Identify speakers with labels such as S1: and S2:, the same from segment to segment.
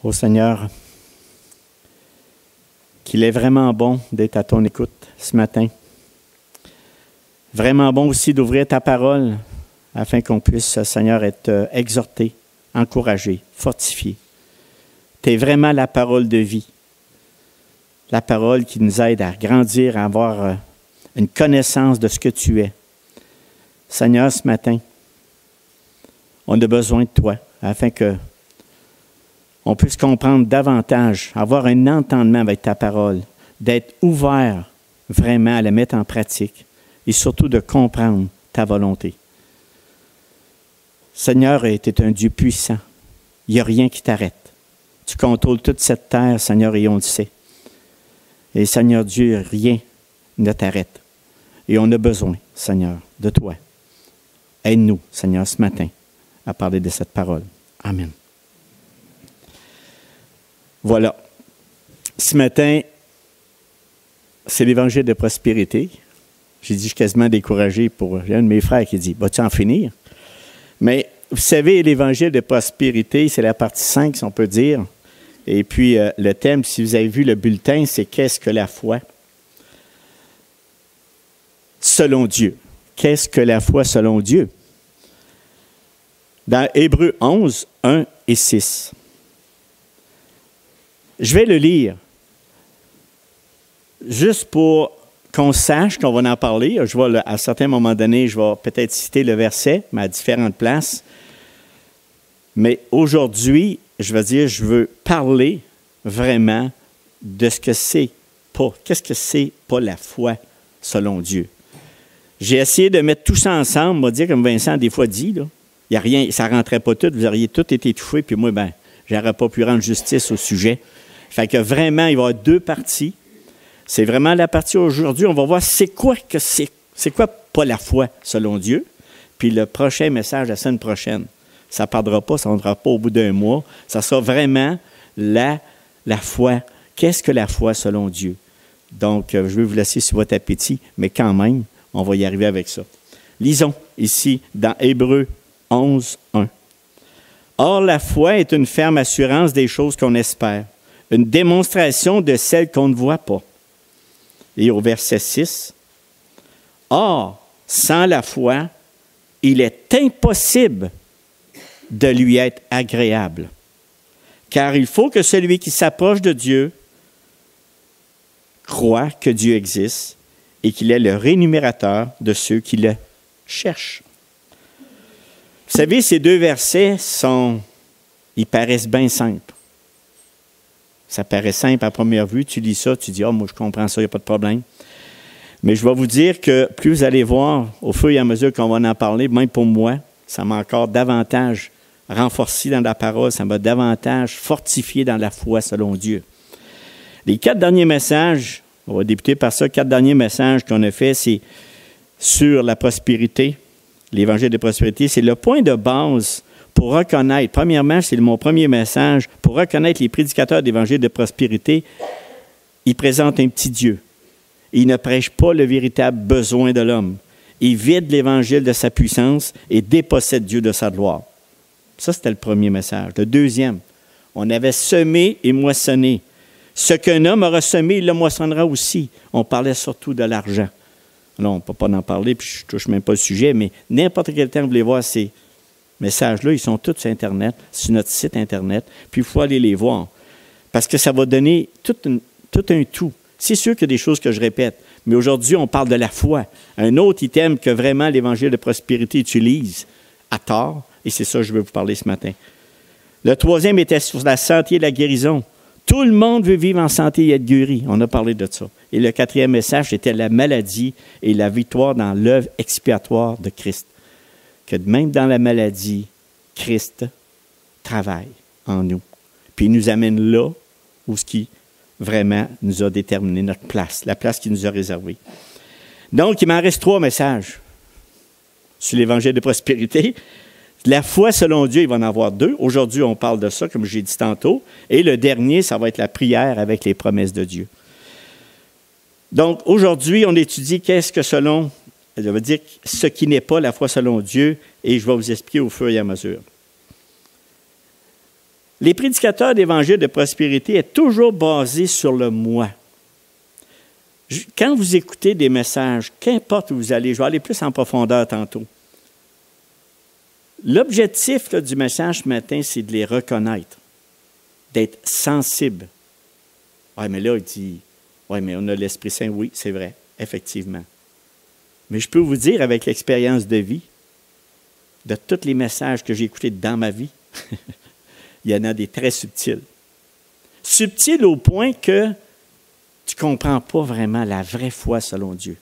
S1: Ô Seigneur, qu'il est vraiment bon d'être à ton écoute ce matin. Vraiment bon aussi d'ouvrir ta parole afin qu'on puisse, Seigneur, être exhorté, encouragé, fortifié. Tu es vraiment la parole de vie. La parole qui nous aide à grandir, à avoir une connaissance de ce que tu es. Seigneur, ce matin, on a besoin de toi afin que on puisse comprendre davantage, avoir un entendement avec ta parole, d'être ouvert vraiment à la mettre en pratique et surtout de comprendre ta volonté. Seigneur, tu es un Dieu puissant. Il n'y a rien qui t'arrête. Tu contrôles toute cette terre, Seigneur, et on le sait. Et Seigneur Dieu, rien ne t'arrête. Et on a besoin, Seigneur, de toi. Aide-nous, Seigneur, ce matin, à parler de cette parole. Amen. Voilà. Ce matin, c'est l'évangile de prospérité. J'ai dit, je suis quasiment découragé pour... J'ai un de mes frères qui dit, vas-tu en finir? Mais vous savez, l'évangile de prospérité, c'est la partie 5, si on peut dire. Et puis, le thème, si vous avez vu le bulletin, c'est « Qu'est-ce que la foi? » Selon Dieu. Qu'est-ce que la foi selon Dieu? Dans Hébreux 11, 1 et 6. Je vais le lire, juste pour qu'on sache qu'on va en parler. Je vais, à certains moments donnés, je vais peut-être citer le verset, mais à différentes places. Mais aujourd'hui, je veux parler vraiment de ce que c'est pas. Qu'est-ce que c'est pas la foi selon Dieu? J'ai essayé de mettre tout ça ensemble, on va dire, comme Vincent des fois dit, là. Il y a rien, ça ne rentrait pas tout, vous auriez tout été étouffé, puis moi, je n'aurais pas pu rendre justice au sujet. Fait que vraiment, il va y avoir deux parties. C'est vraiment la partie aujourd'hui, on va voir c'est quoi pas la foi selon Dieu. Puis le prochain message, la semaine prochaine, ça ne perdra pas, ça ne rendra pas au bout d'un mois. Ça sera vraiment la foi. Qu'est-ce que la foi selon Dieu? Donc, je vais vous laisser sur votre appétit, mais quand même, on va y arriver avec ça. Lisons ici dans Hébreux 11, 1. Or, la foi est une ferme assurance des choses qu'on espère, une démonstration de celles qu'on ne voit pas. Et au verset 6, or, sans la foi, il est impossible de lui être agréable, car il faut que celui qui s'approche de Dieu croit que Dieu existe et qu'il est le rémunérateur de ceux qui le cherchent. Vous savez, ces deux versets ils paraissent bien simples. Ça paraît simple à première vue. Tu lis ça, tu dis, moi je comprends ça, il n'y a pas de problème. Mais je vais vous dire que plus vous allez voir, au fur et à mesure qu'on va en parler, même pour moi, ça m'a encore davantage renforcé dans la parole, ça m'a davantage fortifié dans la foi selon Dieu. Les 4 derniers messages, on va débuter par ça, 4 derniers messages qu'on a fait, c'est sur la prospérité, l'évangile de prospérité, c'est le point de base pour reconnaître, premièrement, c'est mon premier message, pour reconnaître les prédicateurs d'évangile de prospérité, ils présentent un petit Dieu. Ils ne prêchent pas le véritable besoin de l'homme. Ils vident l'évangile de sa puissance et dépossèdent Dieu de sa gloire. Ça, c'était le premier message. Le deuxième, on avait semé et moissonné. Ce qu'un homme aura semé, il le moissonnera aussi. On parlait surtout de l'argent. Là, on ne peut pas en parler, puis je ne touche même pas le sujet, mais n'importe quel temps vous voulez voir ces messages-là, ils sont tous sur Internet, sur notre site Internet, puis il faut aller les voir. Parce que ça va donner tout un tout. C'est sûr qu'il y a des choses que je répète, mais aujourd'hui, on parle de la foi. Un autre item que vraiment l'Évangile de prospérité utilise à tort, et c'est ça que je veux vous parler ce matin. Le troisième était sur la santé et la guérison. Tout le monde veut vivre en santé et être guéri. On a parlé de ça. Et le quatrième message, c'était la maladie et la victoire dans l'œuvre expiatoire de Christ. Que même dans la maladie, Christ travaille en nous. Puis il nous amène là où ce qui vraiment nous a déterminé notre place, la place qu'il nous a réservée. Donc, il m'en reste 3 messages sur l'évangile de prospérité. La foi selon Dieu, il va en avoir 2. Aujourd'hui, on parle de ça, comme j'ai dit tantôt. Et le dernier, ça va être la prière avec les promesses de Dieu. Donc, aujourd'hui, on étudie qu'est-ce que selon, ça veut dire ce qui n'est pas la foi selon Dieu, et je vais vous expliquer au fur et à mesure. Les prédicateurs d'évangile de prospérité sont toujours basés sur le moi. Quand vous écoutez des messages, qu'importe où vous allez, je vais aller plus en profondeur tantôt. L'objectif du message ce matin, c'est de les reconnaître, d'être sensible. Oui, mais là, il dit, oui, mais on a l'Esprit Saint. Oui, c'est vrai, effectivement. Mais je peux vous dire, avec l'expérience de vie, de tous les messages que j'ai écoutés dans ma vie, il y en a des très subtils. Subtils au point que tu ne comprends pas vraiment la vraie foi selon Dieu.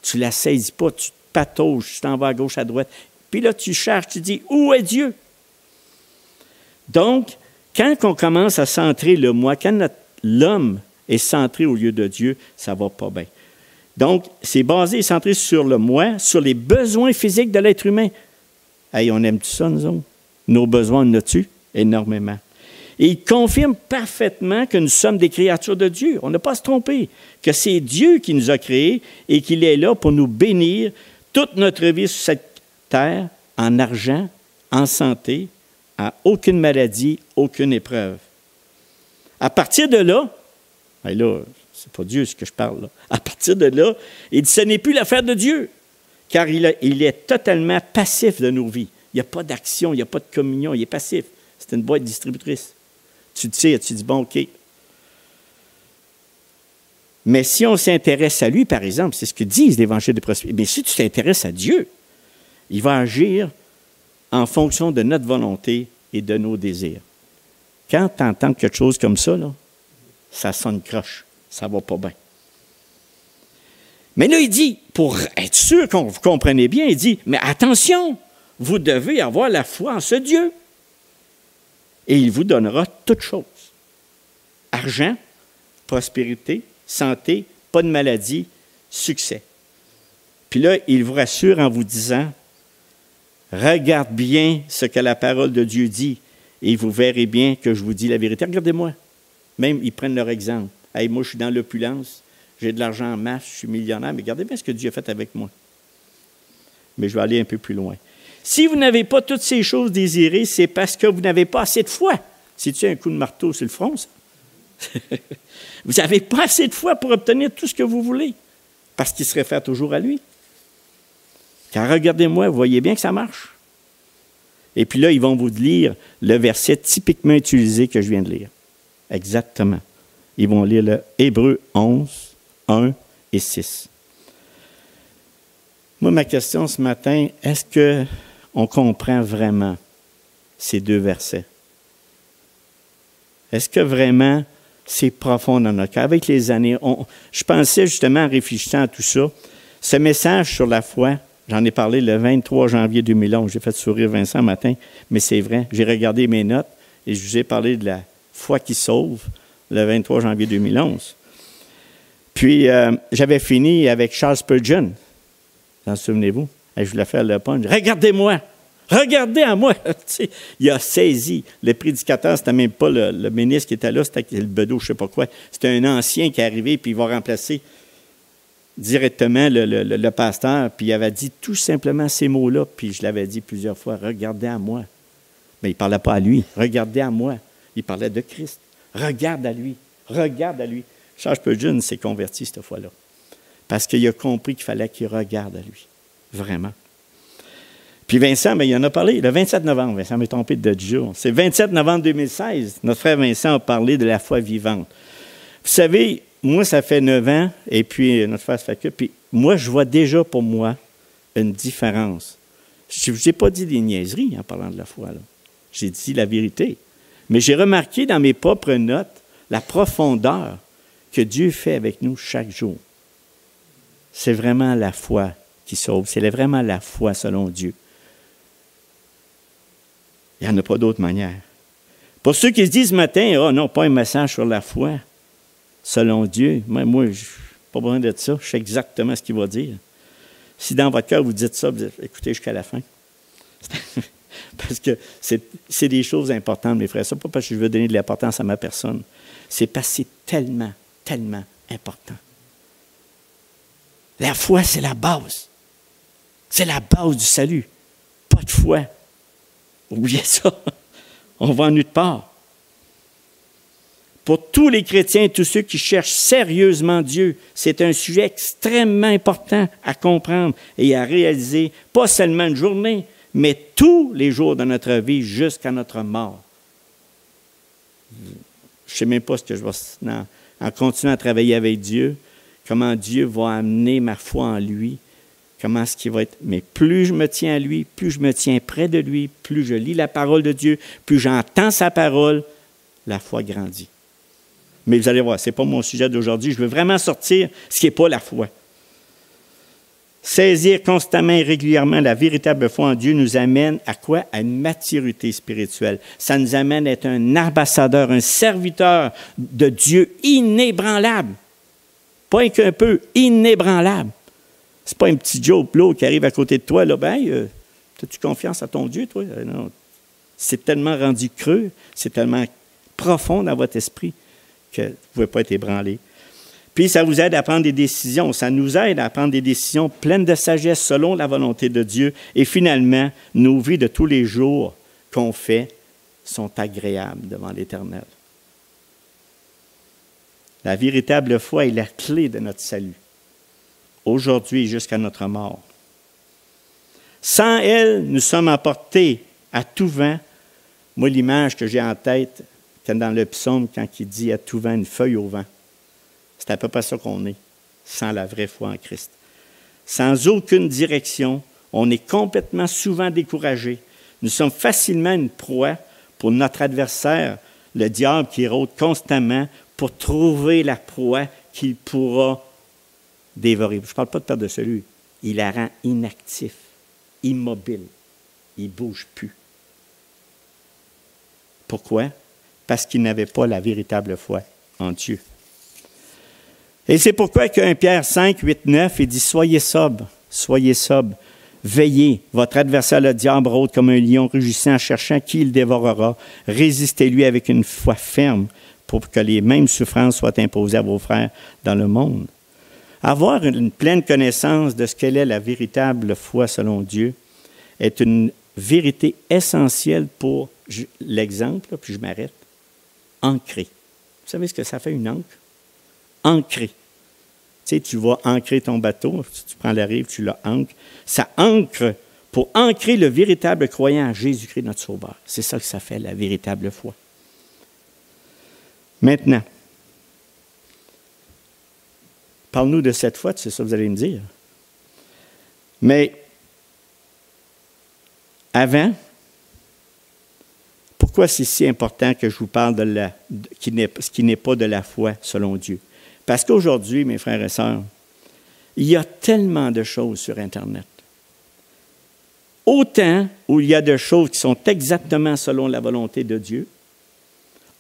S1: Tu ne la saisis pas, tu te patauges, tu t'en vas à gauche, à droite. Puis là, tu cherches, tu dis, où est Dieu? Donc, quand on commence à centrer le moi, quand l'homme est centré au lieu de Dieu, ça ne va pas bien. Donc, c'est basé et centré sur le moi, sur les besoins physiques de l'être humain. Hey, on aime tout ça, nous autres? Nos besoins, on en a-tu? Énormément. Et il confirme parfaitement que nous sommes des créatures de Dieu. On n'a pas à se tromper. Que c'est Dieu qui nous a créés et qu'il est là pour nous bénir toute notre vie sur cette terre, en argent, en santé, à aucune maladie, aucune épreuve. À partir de là, ben là, c'est pas Dieu ce que je parle, là. À partir de là, il dit, ce n'est plus l'affaire de Dieu, car il est totalement passif de nos vies. Il n'y a pas d'action, il n'y a pas de communion, il est passif. C'est une boîte distributrice. Tu te sais, tu dis, bon, OK. Mais si on s'intéresse à lui, par exemple, c'est ce que disent l'Évangile de prospérité, mais si tu t'intéresses à Dieu, il va agir en fonction de notre volonté et de nos désirs. Quand tu entends quelque chose comme ça, là, ça sonne croche. Ça ne va pas bien. Mais là, il dit, pour être sûr qu'on vous comprenez bien, il dit, mais attention, vous devez avoir la foi en ce Dieu. Et il vous donnera toutes choses. Argent, prospérité, santé, pas de maladie, succès. Puis là, il vous rassure en vous disant, regarde bien ce que la parole de Dieu dit et vous verrez bien que je vous dis la vérité. Regardez-moi. Même, ils prennent leur exemple. Hey, moi, je suis dans l'opulence, j'ai de l'argent en masse, je suis millionnaire, mais regardez bien ce que Dieu a fait avec moi. Mais je vais aller un peu plus loin. Si vous n'avez pas toutes ces choses désirées, c'est parce que vous n'avez pas assez de foi. C'est-tu un coup de marteau sur le front, ça? Vous n'avez pas assez de foi pour obtenir tout ce que vous voulez, parce qu'il se réfère toujours à lui. Car regardez-moi, vous voyez bien que ça marche. Et puis là, ils vont vous lire le verset typiquement utilisé que je viens de lire. Exactement. Ils vont lire le Hébreux 11, 1 et 6. Moi, ma question ce matin, est-ce qu'on comprend vraiment ces deux versets? Est-ce que vraiment c'est profond dans notre cœur? Avec les années, je pensais justement en réfléchissant à tout ça, ce message sur la foi, j'en ai parlé le 23 janvier 2011. J'ai fait sourire Vincent ce matin, mais c'est vrai. J'ai regardé mes notes et je vous ai parlé de la foi qui sauve le 23 janvier 2011. Puis, j'avais fini avec Charles Spurgeon. Vous en souvenez-vous? Je voulais faire le punch. Regardez-moi! Regardez à moi! Il a saisi. Le prédicateur, c'était même pas le ministre qui était là, c'était le bedeau, je ne sais pas quoi. C'était un ancien qui est arrivé, puis il va remplacer directement le pasteur, puis il avait dit tout simplement ces mots-là, puis je l'avais dit plusieurs fois, regardez à moi. Mais il ne parlait pas à lui, regardez à moi. Il parlait de Christ. Regarde à lui, regarde à lui. Charles Spurgeon s'est converti cette fois-là, parce qu'il a compris qu'il fallait qu'il regarde à lui, vraiment. Puis Vincent, il en a parlé le 27 novembre, Vincent m'a trompé de jour. C'est 27 novembre 2016, notre frère Vincent a parlé de la foi vivante. Vous savez, moi, ça fait 9 ans, et puis notre frère se fait que, puis moi, je vois déjà pour moi une différence. Je ne vous ai pas dit des niaiseries en parlant de la foi, là. J'ai dit la vérité. Mais j'ai remarqué dans mes propres notes la profondeur que Dieu fait avec nous chaque jour. C'est vraiment la foi qui sauve. C'est vraiment la foi selon Dieu. Il n'y en a pas d'autre manière. Pour ceux qui se disent ce matin, « Oh non, pas un message sur la foi selon Dieu. » Moi, je n'ai pas besoin de ça. Je sais exactement ce qu'il va dire. Si dans votre cœur, vous dites ça, vous dites, écoutez jusqu'à la fin. Parce que c'est des choses importantes, mes frères. Ce n'est pas parce que je veux donner de l'importance à ma personne. C'est parce que c'est tellement, tellement important. La foi, c'est la base. C'est la base du salut. Pas de foi. Oubliez ça. On va en nulle part. Pour tous les chrétiens et tous ceux qui cherchent sérieusement Dieu, c'est un sujet extrêmement important à comprendre et à réaliser, pas seulement une journée, mais tous les jours de notre vie jusqu'à notre mort. Je ne sais même pas ce que je vais... En continuant à travailler avec Dieu, comment Dieu va amener ma foi en lui, comment est-ce qu'il va être... Mais plus je me tiens à lui, plus je me tiens près de lui, plus je lis la parole de Dieu, plus j'entends sa parole, la foi grandit. Mais vous allez voir, ce n'est pas mon sujet d'aujourd'hui. Je veux vraiment sortir ce qui n'est pas la foi. Saisir constamment et régulièrement la véritable foi en Dieu nous amène à quoi? À une maturité spirituelle. Ça nous amène à être un ambassadeur, un serviteur de Dieu inébranlable. Pas qu'un peu, inébranlable. C'est pas un petit Joe Blow qui arrive à côté de toi, là, as-tu confiance à ton Dieu, toi? Non. C'est tellement rendu creux, c'est tellement profond dans votre esprit que vous ne pouvez pas être ébranlé. Puis, ça vous aide à prendre des décisions. Ça nous aide à prendre des décisions pleines de sagesse selon la volonté de Dieu. Et finalement, nos vies de tous les jours qu'on fait sont agréables devant l'Éternel. La véritable foi est la clé de notre salut, aujourd'hui jusqu'à notre mort. Sans elle, nous sommes emportés à tout vent. Moi, l'image que j'ai en tête, c'est dans le psaume quand il dit « à tout vent, une feuille au vent ». C'est à peu près ça qu'on est, sans la vraie foi en Christ. Sans aucune direction, on est complètement souvent découragé. Nous sommes facilement une proie pour notre adversaire, le diable qui rôde constamment pour trouver la proie qu'il pourra dévorer. Je ne parle pas de perdre de celui. Il la rend inactif, immobile. Il ne bouge plus. Pourquoi? Parce qu'il n'avait pas la véritable foi en Dieu. Et c'est pourquoi qu'un Pierre 5, 8, 9, il dit « Soyez sobre, veillez, votre adversaire le diable rôde comme un lion rugissant, cherchant qui il dévorera. Résistez-lui avec une foi ferme pour que les mêmes souffrances soient imposées à vos frères dans le monde. » Avoir une pleine connaissance de ce qu'elle est la véritable foi selon Dieu est une vérité essentielle pour, l'exemple, puis je m'arrête, ancrer. Vous savez ce que ça fait une ancre? Ancrer. Tu sais, tu vas ancrer ton bateau, tu prends la rive, tu l'ancres. Ça ancre pour ancrer le véritable croyant à Jésus-Christ, notre Sauveur. C'est ça que ça fait, la véritable foi. Maintenant, parle-nous de cette foi, c'est ça que vous allez me dire. Mais, avant, pourquoi c'est si important que je vous parle de ce qui n'est pas de la foi selon Dieu? Parce qu'aujourd'hui, mes frères et sœurs, il y a tellement de choses sur Internet. Autant où il y a de choses qui sont exactement selon la volonté de Dieu,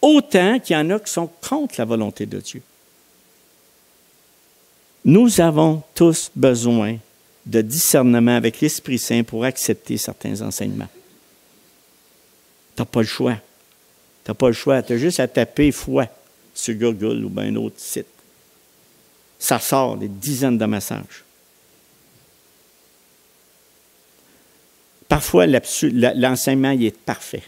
S1: autant qu'il y en a qui sont contre la volonté de Dieu. Nous avons tous besoin de discernement avec l'Esprit Saint pour accepter certains enseignements. Tu n'as pas le choix. Tu n'as pas le choix. Tu as juste à taper « foi » sur Google ou bien un autre site. Ça sort des dizaines de messages. Parfois, l'enseignement il est parfait.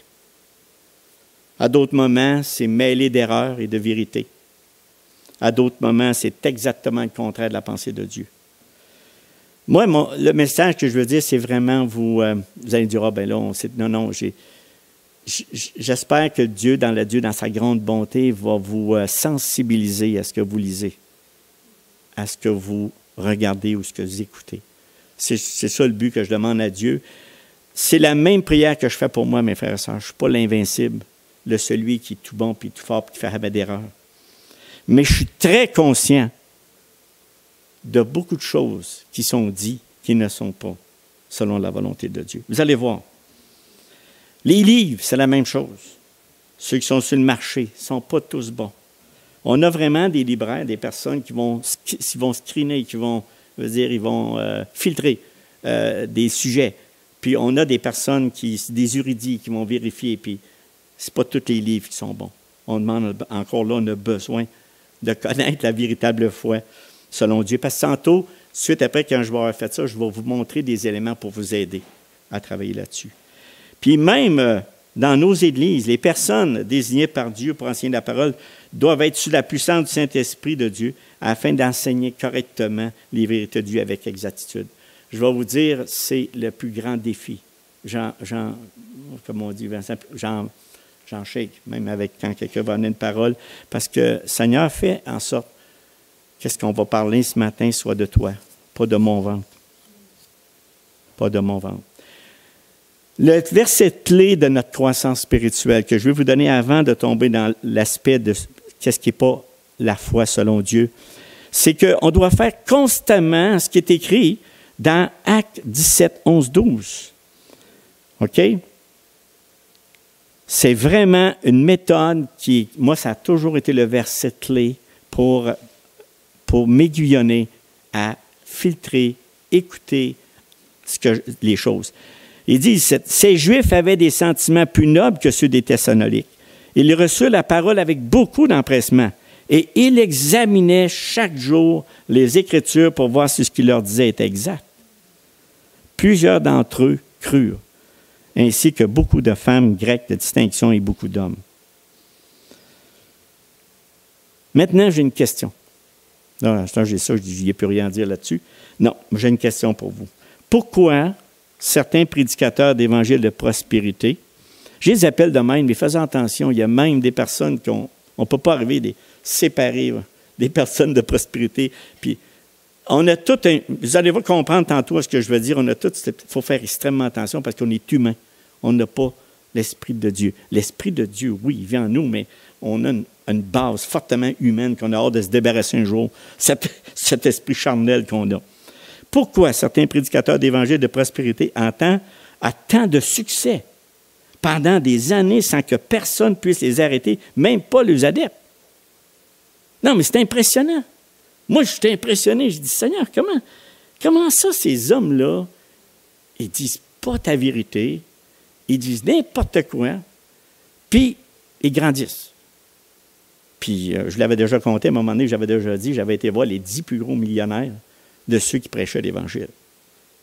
S1: À d'autres moments, c'est mêlé d'erreurs et de vérités. À d'autres moments, c'est exactement le contraire de la pensée de Dieu. Moi, le message que je veux dire, c'est vraiment, vous allez dire, non, j'espère que Dieu, dans sa grande bonté, va vous sensibiliser à ce que vous lisez, à ce que vous regardez ou ce que vous écoutez. C'est ça le but que je demande à Dieu. C'est la même prière que je fais pour moi, mes frères et sœurs. Je ne suis pas l'invincible, celui qui est tout bon, puis tout fort, puis qui fait jamais d'erreur. Mais je suis très conscient de beaucoup de choses qui sont dites, qui ne sont pas selon la volonté de Dieu. Vous allez voir. Les livres, c'est la même chose. Ceux qui sont sur le marché ne sont pas tous bons. On a vraiment des libraires, des personnes qui vont screener, ils vont filtrer des sujets. Puis on a des personnes, des érudits qui vont vérifier, puis ce n'est pas tous les livres qui sont bons. On demande encore là, on a besoin de connaître la véritable foi selon Dieu. Parce que tantôt, suite après, quand je vais avoir fait ça, je vais vous montrer des éléments pour vous aider à travailler là-dessus. Puis même dans nos églises, les personnes désignées par Dieu pour enseigner la parole doivent être sous la puissance du Saint-Esprit de Dieu afin d'enseigner correctement les vérités de Dieu avec exactitude. Je vais vous dire, c'est le plus grand défi. Comme on dit, Vincent, j'en shake, même avec quand quelqu'un va donner une parole, parce que le Seigneur fait en sorte qu'est-ce qu'on va parler ce matin soit de toi, pas de mon ventre. Pas de mon ventre. Le verset clé de notre croissance spirituelle que je vais vous donner avant de tomber dans l'aspect de qu'est-ce qui n'est pas la foi selon Dieu, c'est qu'on doit faire constamment ce qui est écrit dans Actes 17, 11, 12. OK? C'est vraiment une méthode qui, moi, ça a toujours été le verset clé pour m'aiguillonner à filtrer, écouter les choses. Il dit, ces Juifs avaient des sentiments plus nobles que ceux des Thessaloniques. Ils reçurent la parole avec beaucoup d'empressement et ils examinaient chaque jour les Écritures pour voir si ce qu'il leur disait était exact. Plusieurs d'entre eux crurent, ainsi que beaucoup de femmes grecques de distinction et beaucoup d'hommes. Maintenant, j'ai une question. Non, j'ai ça, je dis, il n'y a plus rien à dire là-dessus. Non, j'ai une question pour vous. Pourquoi certains prédicateurs d'évangile de prospérité, je les appelle de même, mais faisons attention, il y a même des personnes qu'on ne peut pas arriver à séparer des personnes de prospérité. Puis, on a tout vous allez comprendre tantôt ce que je veux dire, il faut faire extrêmement attention parce qu'on est humain. On n'a pas l'Esprit de Dieu. L'Esprit de Dieu, oui, il vient en nous, mais on a une base fortement humaine qu'on a hâte de se débarrasser un jour, cet esprit charnel qu'on a. Pourquoi certains prédicateurs d'évangile de prospérité ont tant de succès pendant des années sans que personne puisse les arrêter, même pas les adeptes? Non, mais c'est impressionnant. Moi, je suis impressionné. Je dis, Seigneur, comment ça, ces hommes-là, ils disent pas ta vérité, ils disent n'importe quoi, puis ils grandissent. Puis, je l'avais déjà compté, à un moment donné, j'avais déjà dit, j'avais été voir les 10 plus gros millionnaires de ceux qui prêchaient l'Évangile.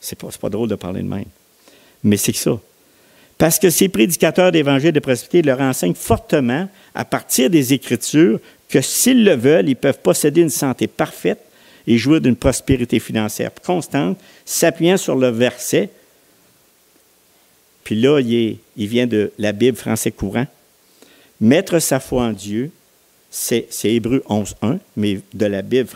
S1: C'est pas drôle de parler de même. Mais c'est ça. Parce que ces prédicateurs d'Évangile de prospérité leur enseignent fortement, à partir des Écritures, que s'ils le veulent, ils peuvent posséder une santé parfaite et jouir d'une prospérité financière constante, s'appuyant sur le verset. Puis là, il vient de la Bible français courant. Mettre sa foi en Dieu, c'est Hébreux 11.1, mais de la Bible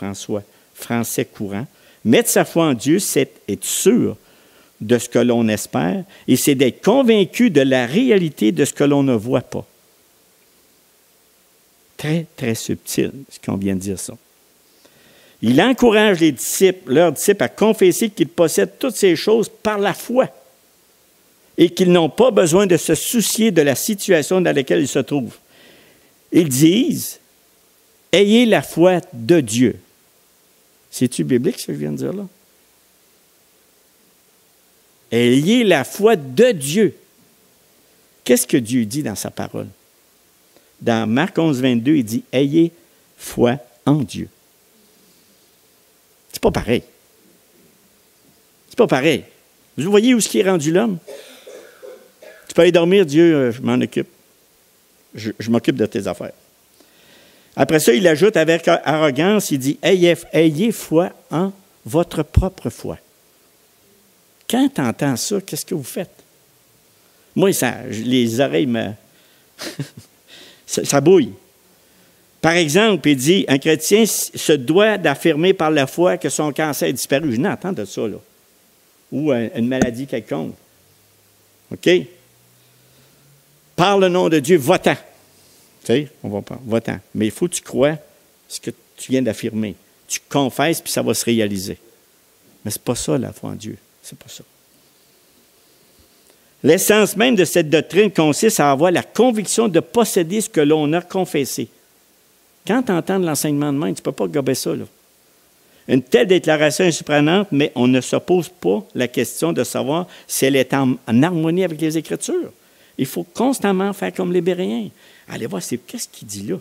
S1: français courant. Mettre sa foi en Dieu, c'est être sûr de ce que l'on espère et c'est d'être convaincu de la réalité de ce que l'on ne voit pas. Très, très subtil, ce qu'on vient de dire ça. Il encourage leurs disciples à confesser qu'ils possèdent toutes ces choses par la foi et qu'ils n'ont pas besoin de se soucier de la situation dans laquelle ils se trouvent. Ils disent, ayez la foi de Dieu. C'est-tu biblique, ce que je viens de dire là? Ayez la foi de Dieu. Qu'est-ce que Dieu dit dans sa parole? Dans Marc 11, 22, il dit, ayez foi en Dieu. C'est pas pareil. C'est pas pareil. Vous voyez où est-ce qu'il est rendu l'homme? Tu peux aller dormir, Dieu, je m'en occupe. Je m'occupe de tes affaires. Après ça, il ajoute avec arrogance, il dit, ayez foi en votre propre foi. Quand tu entends ça, qu'est-ce que vous faites? Moi, les oreilles me... ça bouille. Par exemple, il dit, un chrétien se doit d'affirmer par la foi que son cancer est disparu. Je n'entends de ça, là. Ou une maladie quelconque. OK? Par le nom de Dieu, va-t'en. Tu sais, on va pas, va-t'en. Mais il faut que tu crois ce que tu viens d'affirmer. Tu confesses, puis ça va se réaliser. Mais ce n'est pas ça, la foi en Dieu. C'est pas ça. L'essence même de cette doctrine consiste à avoir la conviction de posséder ce que l'on a confessé. Quand tu entends l'enseignement de même, tu ne peux pas gober ça, là. Une telle déclaration est surprenante, mais on ne se pose pas la question de savoir si elle est en harmonie avec les Écritures. Il faut constamment faire comme les Béréens. Allez voir, qu'est-ce qu'il dit là?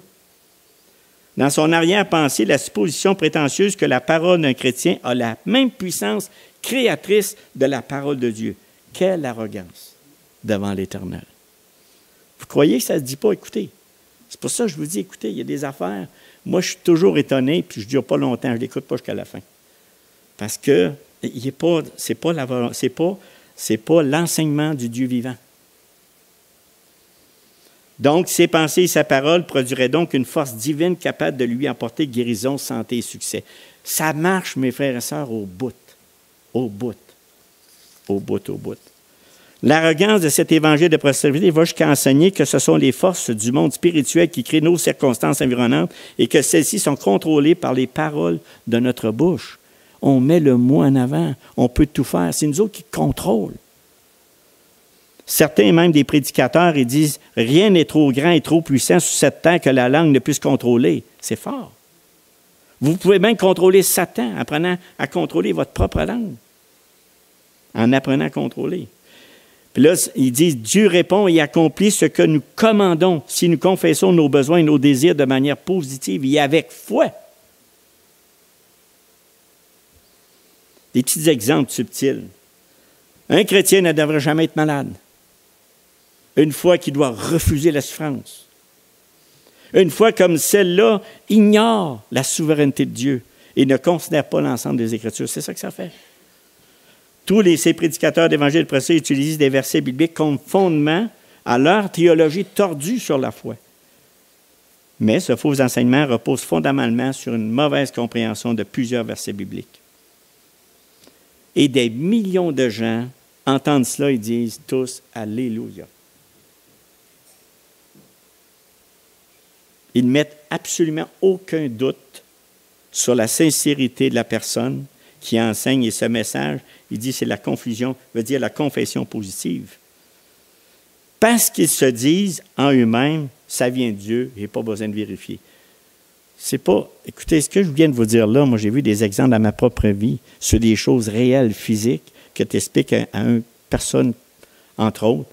S1: Dans son arrière-pensée, la supposition prétentieuse que la parole d'un chrétien a la même puissance créatrice de la parole de Dieu. Quelle arrogance devant l'Éternel. Vous croyez que ça ne se dit pas, écoutez. C'est pour ça que je vous dis, écoutez, il y a des affaires. Moi, je suis toujours étonné, puis je ne dure pas longtemps, je ne l'écoute pas jusqu'à la fin. Parce que ce n'est pas l'enseignement du Dieu vivant. Donc, ses pensées et sa parole produiraient donc une force divine capable de lui apporter guérison, santé et succès. Ça marche, mes frères et sœurs, au bout. Au bout. Au bout, au bout. L'arrogance de cet évangile de prospérité va jusqu'à enseigner que ce sont les forces du monde spirituel qui créent nos circonstances environnantes et que celles-ci sont contrôlées par les paroles de notre bouche. On met le moi en avant. On peut tout faire. C'est nous autres qui contrôlent. Certains, même des prédicateurs, ils disent « Rien n'est trop grand et trop puissant sur cette terre que la langue ne puisse contrôler. » C'est fort. Vous pouvez même contrôler Satan en apprenant à contrôler votre propre langue. En apprenant à contrôler. Puis là, ils disent « Dieu répond et accomplit ce que nous commandons si nous confessons nos besoins et nos désirs de manière positive et avec foi. » Des petits exemples subtils. Un chrétien ne devrait jamais être malade. Une foi qui doit refuser la souffrance. Une foi comme celle-là ignore la souveraineté de Dieu et ne considère pas l'ensemble des Écritures. C'est ça que ça fait. Ces prédicateurs d'évangile de procès utilisent des versets bibliques comme fondement à leur théologie tordue sur la foi. Mais ce faux enseignement repose fondamentalement sur une mauvaise compréhension de plusieurs versets bibliques. Et des millions de gens entendent cela et disent tous « Alléluia ». Ils ne mettent absolument aucun doute sur la sincérité de la personne qui enseigne. Et ce message, il dit c'est la confusion, veut dire la confession positive. Parce qu'ils se disent en eux-mêmes, ça vient de Dieu, je n'ai pas besoin de vérifier. C'est pas, écoutez, ce que je viens de vous dire là, moi j'ai vu des exemples dans ma propre vie sur des choses réelles, physiques, que tu expliques à une personne, entre autres,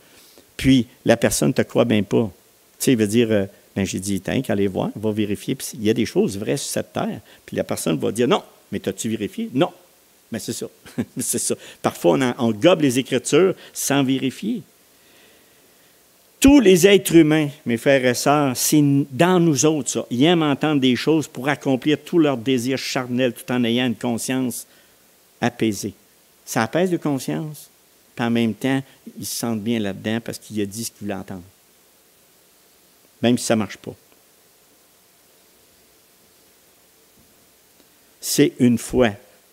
S1: puis la personne ne te croit bien pas. Tu sais, il veut dire... j'ai dit, t'as qu'à aller voir, va vérifier. Puis il y a des choses vraies sur cette terre. Puis la personne va dire, non, mais t'as-tu vérifié? Non. Mais c'est ça. C'est ça. Parfois, on gobe les Écritures sans vérifier. Tous les êtres humains, mes frères et sœurs, c'est dans nous autres, ça. Ils aiment entendre des choses pour accomplir tous leurs désirs charnels tout en ayant une conscience apaisée. Ça apaise de conscience, puis en même temps, ils se sentent bien là-dedans parce qu'il a dit ce qu'ils voulaient entendre. Même si ça ne marche pas. C'est une foi.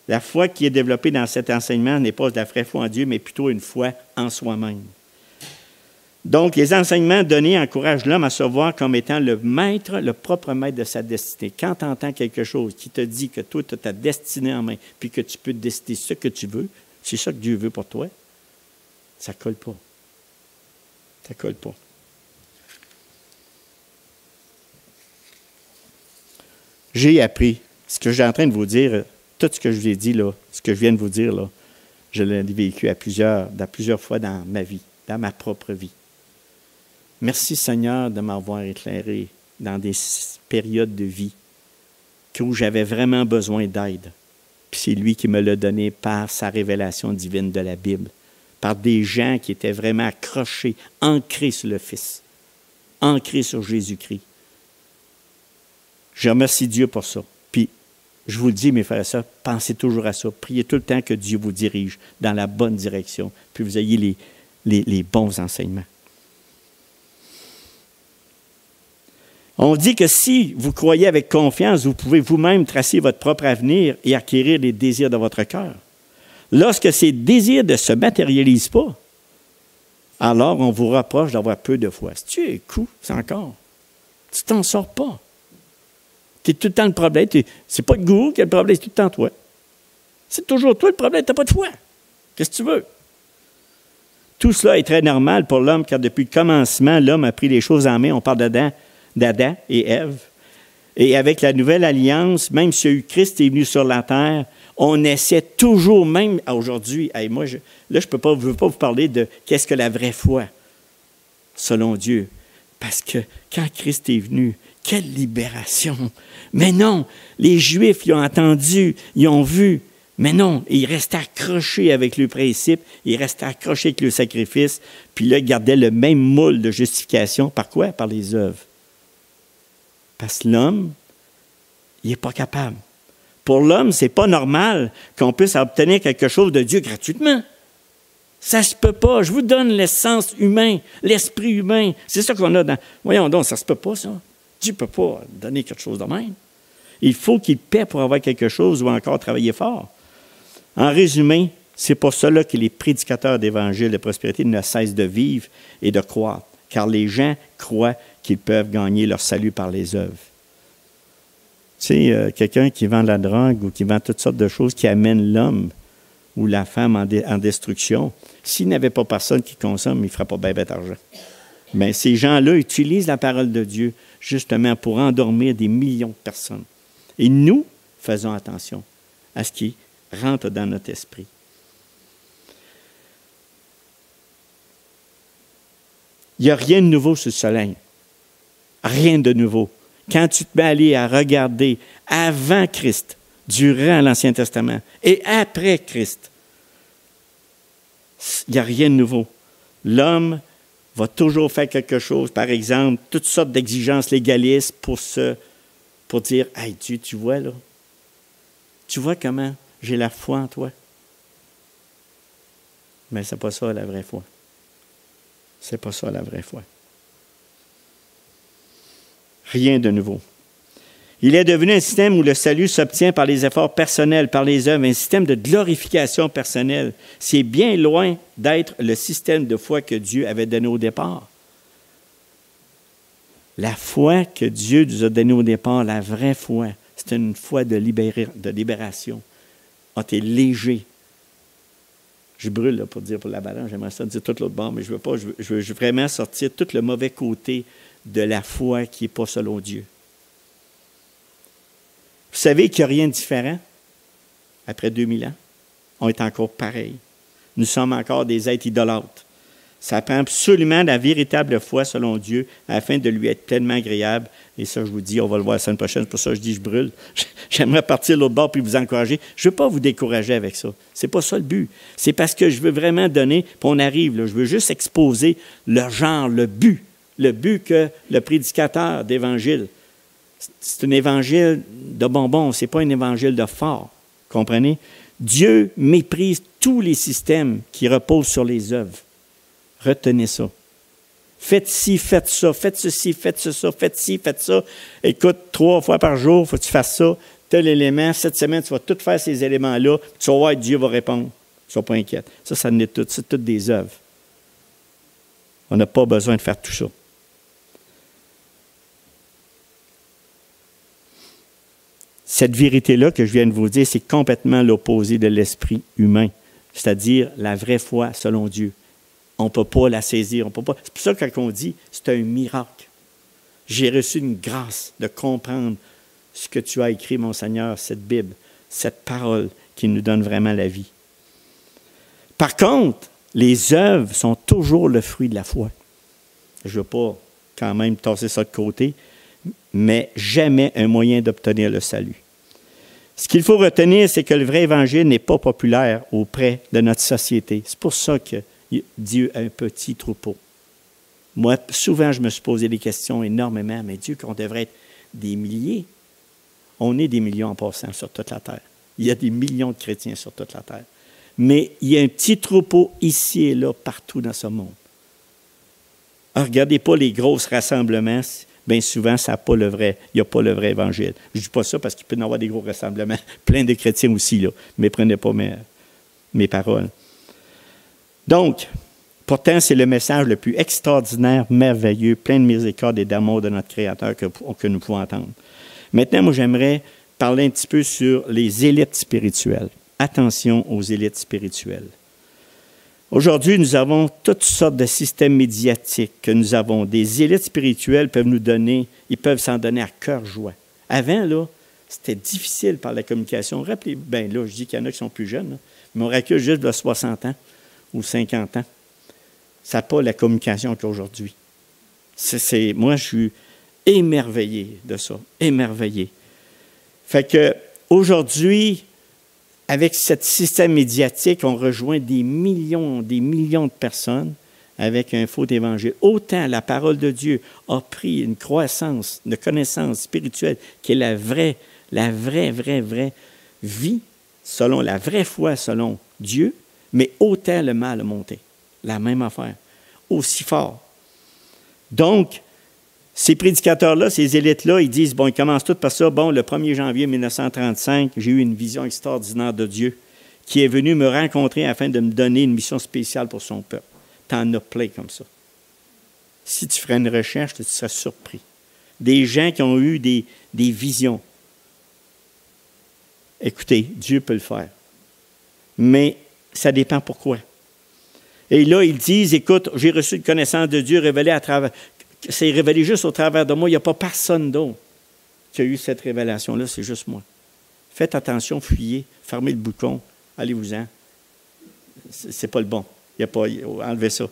S1: La foi qui est développée dans cet enseignement n'est pas de la vraie foi en Dieu, mais plutôt une foi en soi-même. Donc, les enseignements donnés encouragent l'homme à se voir comme étant le maître, le propre maître de sa destinée. Quand tu entends quelque chose qui te dit que toi, tu as ta destinée en main, puis que tu peux décider ce que tu veux, c'est ça que Dieu veut pour toi, ça ne colle pas. Ça ne colle pas. J'ai appris ce que j'ai en train de vous dire, tout ce que je vous ai dit là, ce que je viens de vous dire là, je l'ai vécu plusieurs fois dans ma vie, dans ma propre vie. Merci Seigneur de m'avoir éclairé dans des périodes de vie où j'avais vraiment besoin d'aide. Puis c'est lui qui me l'a donné par sa révélation divine de la Bible, par des gens qui étaient vraiment accrochés, ancrés sur le Fils, ancrés sur Jésus-Christ. Je remercie Dieu pour ça. Puis, je vous le dis, mes frères et sœurs, pensez toujours à ça. Priez tout le temps que Dieu vous dirige dans la bonne direction, puis vous ayez les bons enseignements. On dit que si vous croyez avec confiance, vous pouvez vous-même tracer votre propre avenir et acquérir les désirs de votre cœur. Lorsque ces désirs ne se matérialisent pas, alors on vous reproche d'avoir peu de foi. Si tu es coup, c'est encore. Tu t'en sors pas. Tu es tout le temps le problème. C'est pas le gourou qui a le problème, c'est tout le temps toi. C'est toujours toi le problème, tu n'as pas de foi. Qu'est-ce que tu veux? Tout cela est très normal pour l'homme, car depuis le commencement, l'homme a pris les choses en main. On parle d'Adam et Ève. Et avec la nouvelle alliance, même si Christ est venu sur la terre, on essaie toujours, même aujourd'hui, moi, je ne veux pas vous parler de qu'est-ce que la vraie foi, selon Dieu. Parce que quand Christ est venu, quelle libération! Mais non, les Juifs, ils ont entendu, ils ont vu, Mais non, il restait accroché avec le principe, il restait accroché avec le sacrifice, puis là, il gardait le même moule de justification. Par quoi? Par les œuvres. Parce que l'homme, il n'est pas capable. Pour l'homme, ce n'est pas normal qu'on puisse obtenir quelque chose de Dieu gratuitement. Ça ne se peut pas. Je vous donne l'essence humaine, l'esprit humain. C'est ça qu'on a dans... Voyons donc, ça ne se peut pas, ça. Dieu ne peut pas donner quelque chose de même. Il faut qu'il paie pour avoir quelque chose ou encore travailler fort. En résumé, c'est pour cela que les prédicateurs d'évangile de prospérité ne cessent de vivre et de croire, car les gens croient qu'ils peuvent gagner leur salut par les œuvres. Tu sais, quelqu'un qui vend la drogue ou qui vend toutes sortes de choses qui amènent l'homme ou la femme en destruction, s'il n'avait pas personne qui consomme, il ne ferait pas bien d'argent. Mais ces gens-là utilisent la parole de Dieu justement pour endormir des millions de personnes. Et nous, faisons attention à ce qui rentre dans notre esprit. Il n'y a rien de nouveau sur le soleil. Rien de nouveau. Quand tu te mets à aller à regarder avant Christ, durant l'Ancien Testament et après Christ, il n'y a rien de nouveau. L'homme va toujours faire quelque chose, par exemple, toutes sortes d'exigences légalistes pour dire « Hey Dieu, tu vois là, tu vois comment j'ai la foi en toi. » Mais ce n'est pas ça la vraie foi. Ce n'est pas ça la vraie foi. Rien de nouveau. Il est devenu un système où le salut s'obtient par les efforts personnels, par les œuvres, un système de glorification personnelle. C'est bien loin d'être le système de foi que Dieu avait donné au départ. La foi que Dieu nous a donnée au départ, la vraie foi, c'est une foi de libération. Ah, t'es léger. Je brûle là, pour dire pour la balance, j'aimerais ça dire tout l'autre bord, mais je veux pas. Je veux vraiment sortir tout le mauvais côté de la foi qui n'est pas selon Dieu. Vous savez qu'il n'y a rien de différent après 2000 ans. On est encore pareil. Nous sommes encore des êtres idolâtres. Ça prend absolument la véritable foi selon Dieu afin de lui être pleinement agréable. Et ça, je vous dis, on va le voir la semaine prochaine. C'est pour ça que je dis, je brûle. J'aimerais partir de l'autre bord puis vous encourager. Je ne veux pas vous décourager avec ça. Ce n'est pas ça le but. C'est parce que je veux vraiment donner, puis on arrive, là, je veux juste exposer le genre, le but que le prédicateur d'Évangile. C'est un évangile de bonbons, ce n'est pas un évangile de fort. Comprenez? Dieu méprise tous les systèmes qui reposent sur les œuvres. Retenez ça. Faites ci, faites ça, faites ceci, faites ça, faites ci, faites ça. Écoute, 3 fois par jour, il faut que tu fasses ça. Tel élément, cette semaine, tu vas tout faire ces éléments-là. Tu vas voir, Dieu va répondre. Ne sois pas inquiète. Ça n'est tout. C'est toutes des œuvres. On n'a pas besoin de faire tout ça. Cette vérité-là que je viens de vous dire, c'est complètement l'opposé de l'esprit humain, c'est-à-dire la vraie foi selon Dieu. On ne peut pas la saisir, on peut pas. C'est pour ça que quand on dit, c'est un miracle. J'ai reçu une grâce de comprendre ce que tu as écrit, mon Seigneur, cette Bible, cette parole qui nous donne vraiment la vie. Par contre, les œuvres sont toujours le fruit de la foi. Je ne veux pas quand même tasser ça de côté, mais jamais un moyen d'obtenir le salut. Ce qu'il faut retenir, c'est que le vrai évangile n'est pas populaire auprès de notre société. C'est pour ça que Dieu a un petit troupeau. Moi, souvent, je me suis posé des questions énormément, mais Dieu, qu'on devrait être des milliers. On est des millions en passant sur toute la terre. Il y a des millions de chrétiens sur toute la terre. Mais il y a un petit troupeau ici et là, partout dans ce monde. Alors, regardez pas les grosses rassemblements. Bien souvent, ça n'a pas le vrai. Il n'y a pas le vrai évangile. Je ne dis pas ça parce qu'il peut y avoir des gros rassemblements. Plein de chrétiens aussi, là. Mais prenez pas mes paroles. Donc, pourtant, c'est le message le plus extraordinaire, merveilleux, plein de miséricorde et d'amour de notre Créateur que nous pouvons entendre. Maintenant, moi, j'aimerais parler un petit peu sur les élites spirituelles. Attention aux élites spirituelles. Aujourd'hui, nous avons toutes sortes de systèmes médiatiques que nous avons. Des élites spirituelles peuvent nous donner, ils peuvent s'en donner à cœur joie. Avant, là, c'était difficile par la communication. Rappelez, bien là, je dis qu'il y en a qui sont plus jeunes, là, mais on recule juste de 60 ans ou 50 ans. Ça n'a pas la communication qu'aujourd'hui. Moi, je suis émerveillé de ça, émerveillé. Fait que aujourd'hui, avec ce système médiatique, on rejoint des millions de personnes avec un faux évangile. Autant la parole de Dieu a pris une croissance, une connaissance spirituelle qui est la vraie vie, selon la vraie foi, selon Dieu, mais autant le mal a monté. La même affaire. Aussi fort. Donc, ces prédicateurs-là, ces élites-là, ils disent, bon, ils commencent tout par ça. Bon, le 1er janvier 1935, j'ai eu une vision extraordinaire de Dieu qui est venu me rencontrer afin de me donner une mission spéciale pour son peuple. T'en as plein comme ça. Si tu ferais une recherche, tu serais surpris. Des gens qui ont eu des visions. Écoutez, Dieu peut le faire. Mais ça dépend pourquoi. Et là, ils disent, écoute, j'ai reçu une connaissance de Dieu révélée à travers... C'est révélé juste au travers de moi. Il n'y a pas personne d'autre qui a eu cette révélation-là, c'est juste moi. Faites attention, fuyez, fermez le bouton, allez-vous-en. C'est pas le bon. Il n'y a pas... Enlevez ça.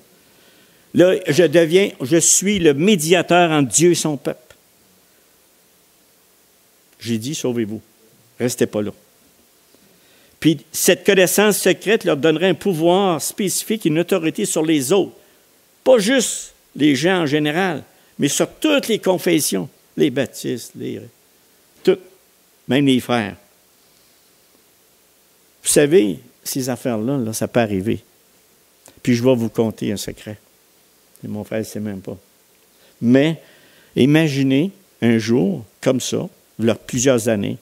S1: Là, je suis le médiateur entre Dieu et son peuple. J'ai dit, sauvez-vous. Restez pas là. Puis, cette connaissance secrète leur donnerait un pouvoir spécifique, une autorité sur les autres. Pas juste les gens en général, mais sur toutes les confessions, les baptistes, toutes, même les frères. Vous savez, ces affaires-là, là, ça peut arriver. Puis je vais vous conter un secret. Et mon frère ne sait même pas. Mais imaginez un jour, comme ça, il y a plusieurs années,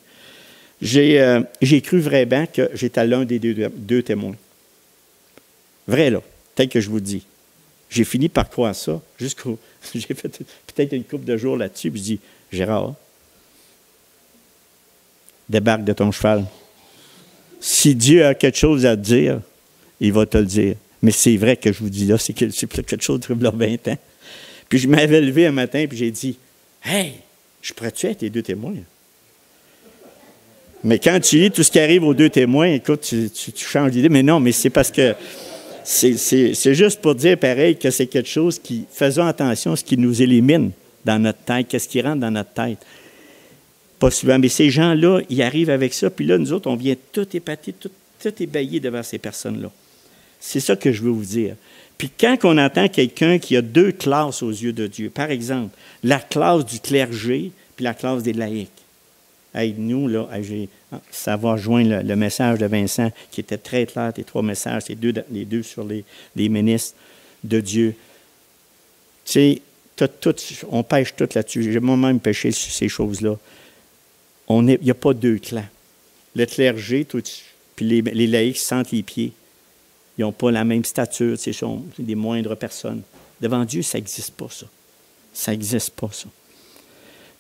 S1: j'ai cru vraiment que j'étais l'un des deux témoins. Vrai, là, tel que je vous dis. J'ai fini par croire ça, j'ai fait peut-être une couple de jours là-dessus, puis je dis, Gérard, débarque de ton cheval. Si Dieu a quelque chose à te dire, il va te le dire. Mais c'est vrai que je vous dis là, c'est quelque chose de 20 ans. Puis je m'avais levé un matin, puis j'ai dit, hey, je pourrais-tu être les deux témoins? Mais quand tu lis tout ce qui arrive aux deux témoins, écoute, tu changes d'idée. Mais non, mais c'est parce que c'est juste pour dire pareil que c'est quelque chose qui, faisons attention à ce qui nous élimine dans notre tête, qu'est-ce qui rentre dans notre tête. Pas souvent, mais ces gens-là, ils arrivent avec ça, puis là, nous autres, on vient tout épater, tout ébayer devant ces personnes-là. C'est ça que je veux vous dire. Puis quand on entend quelqu'un qui a deux classes aux yeux de Dieu, par exemple, la classe du clergé, puis la classe des laïcs. Hey, nous, là, ça va rejoindre le message de Vincent, qui était très clair, les trois messages, les deux sur les ministres de Dieu. Tu sais, on pêche tout là-dessus. J'ai moi-même pêché sur ces choses-là. Il n'y a pas deux clans. Le clergé, puis les laïcs sentent les pieds. Ils n'ont pas la même stature, c'est des moindres personnes. Devant Dieu, ça n'existe pas, ça. Ça n'existe pas, ça.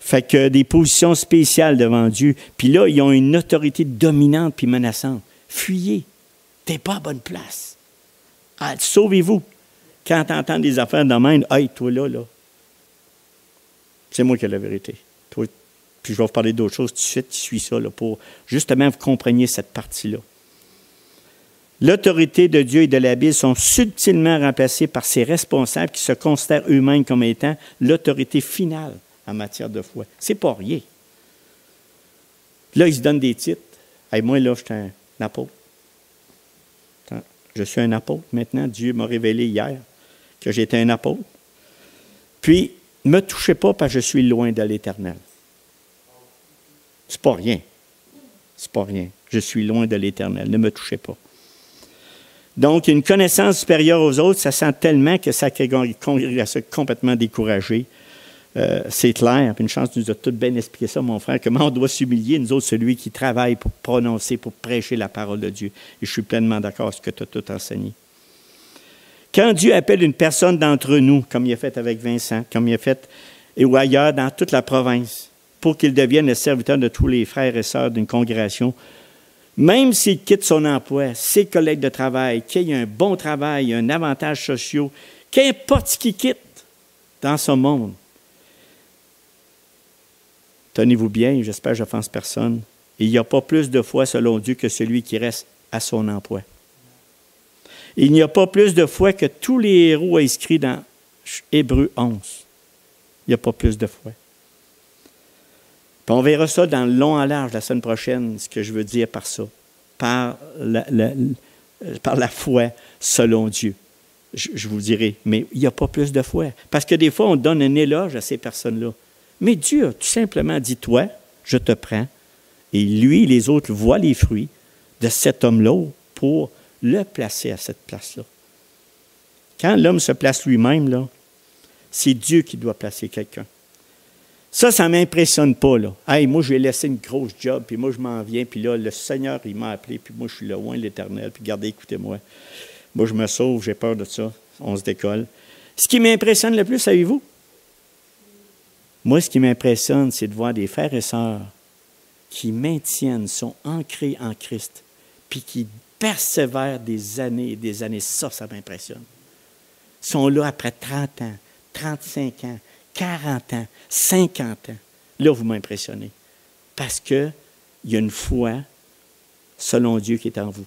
S1: Fait que des positions spéciales devant Dieu. Puis là, ils ont une autorité dominante puis menaçante. Fuyez. T'es pas à bonne place. Ah, sauvez-vous. Quand tu entends des affaires de même, hey, toi là. C'est moi qui ai la vérité. Toi, puis je vais vous parler d'autres choses tout de suite qui suit ça, là, pour justement vous compreniez cette partie-là. L'autorité de Dieu et de la Bible sont subtilement remplacées par ses responsables qui se considèrent eux-mêmes comme étant l'autorité finale en matière de foi. C'est pas rien. Là, ils se donnent des titres. Hey, moi, là, je suis un apôtre. Je suis un apôtre maintenant. Dieu m'a révélé hier que j'étais un apôtre. Puis, ne me touchez pas parce que je suis loin de l'Éternel. C'est pas rien. C'est pas rien. Je suis loin de l'Éternel. Ne me touchez pas. Donc, une connaissance supérieure aux autres, ça sent tellement que sa congrégation est complètement découragée. C'est clair, puis une chance, tu nous as tout bien expliqué ça, mon frère, comment on doit s'humilier, nous autres, celui qui travaille pour prononcer, pour prêcher la parole de Dieu. Et je suis pleinement d'accord avec ce que tu as tout enseigné. Quand Dieu appelle une personne d'entre nous, comme il a fait avec Vincent, comme il a fait ou ailleurs dans toute la province, pour qu'il devienne le serviteur de tous les frères et sœurs d'une congrégation, même s'il quitte son emploi, ses collègues de travail, qu'il ait un bon travail, un avantage social, qu'importe ce qu'il quitte dans ce monde, tenez-vous bien, j'espère que je n'offense personne. Il n'y a pas plus de foi selon Dieu que celui qui reste à son emploi. Il n'y a pas plus de foi que tous les héros inscrits dans Hébreux 11. Il n'y a pas plus de foi. Puis on verra ça dans le long en large la semaine prochaine, ce que je veux dire par ça. par la foi selon Dieu. Je vous dirai, mais il n'y a pas plus de foi. Parce que des fois, on donne un éloge à ces personnes-là. Mais Dieu a tout simplement dit, toi, je te prends. Et lui, les autres voient les fruits de cet homme-là pour le placer à cette place-là. Quand l'homme se place lui-même, là, c'est Dieu qui doit placer quelqu'un. Ça ne m'impressionne pas, là. Hey, moi, j'ai laissé une grosse job, puis moi, je m'en viens, puis là, le Seigneur, il m'a appelé, puis moi, je suis loin de l'Éternel, puis regardez, écoutez-moi. Moi, je me sauve, j'ai peur de ça. On se décolle. Ce qui m'impressionne le plus, savez-vous? Moi, ce qui m'impressionne, c'est de voir des frères et sœurs qui maintiennent, sont ancrés en Christ, puis qui persévèrent des années et des années. Ça m'impressionne. Ils sont là après 30 ans, 35 ans, 40 ans, 50 ans. Là, vous m'impressionnez. Parce qu'il y a une foi selon Dieu qui est en vous.